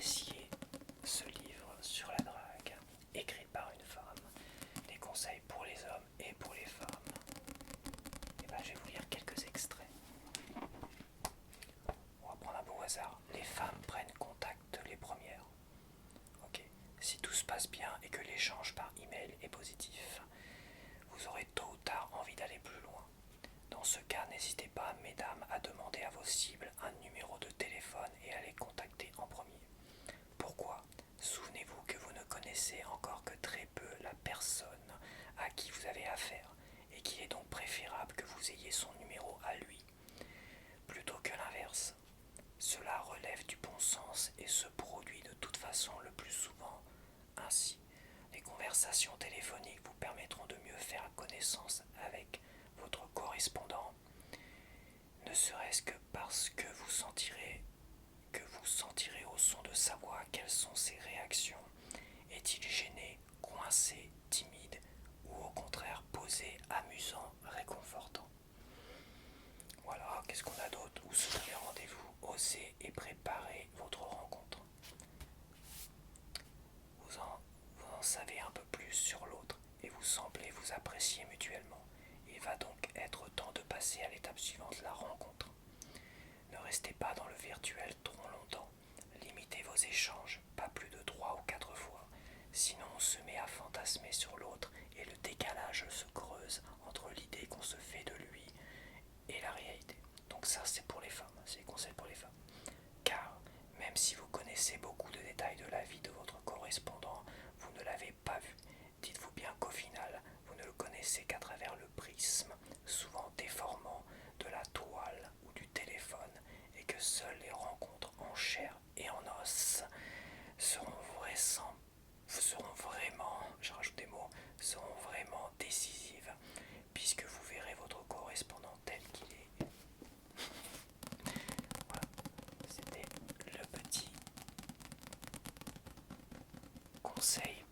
apprécié ce livre sur la drague, écrit par une femme, des conseils pour les hommes et pour les femmes. Et ben, je vais vous lire quelques extraits. On va prendre un peu au hasard. Les femmes prennent contact les premières. Ok. Si tout se passe bien et que l'échange par email est positif, vous aurez tôt ou tard envie d'aller plus loin. Dans ce cas, n'hésitez pas, mesdames, à demander à vos cibles un numéro de téléphone et à les contacter en premier. Pourquoi? Souvenez-vous que vous ne connaissez encore que très peu la personne à qui vous avez affaire et qu'il est donc préférable que vous ayez son numéro à lui, plutôt que l'inverse. Cela relève du bon sens et se produit de toute façon le plus souvent ainsi. Les conversations téléphoniques vous permettront de mieux faire connaissance avec votre correspondant, ne serait-ce que parce que vous sentirez au son de sa voix quelles sont ses réactions. Est-il gêné, coincé, timide ou au contraire posé, amusant, réconfortant? Voilà, qu'est-ce qu'on a d'autre? Où se donner rendez-vous? Osez et préparez votre rencontre. Vous en savez un peu plus sur l'autre et vous semblez vous apprécier mutuellement. Il va donc être temps de passer à l'étape suivante, la rencontre. Ne restez pas dans le virtuel trop longtemps. Limitez vos échanges, pas plus de 3 ou 4 fois. Sinon on se met à fantasmer sur l'autre et le décalage se creuse entre l'idée qu'on se fait de lui et la réalité. Donc ça c'est pour les femmes, c'est les conseils pour les femmes. Car même si vous connaissez beaucoup de détails de la vie de votre correspondant, vous ne l'avez pas vu. Dites-vous bien qu'au final, vous ne le connaissez qu'à travers le prisme, souvent déformant, de la toile ou du téléphone, et que seules les rencontres en chair et en os seront vraiment décisives, puisque vous verrez votre correspondant tel qu'il est. Voilà, c'était le petit conseil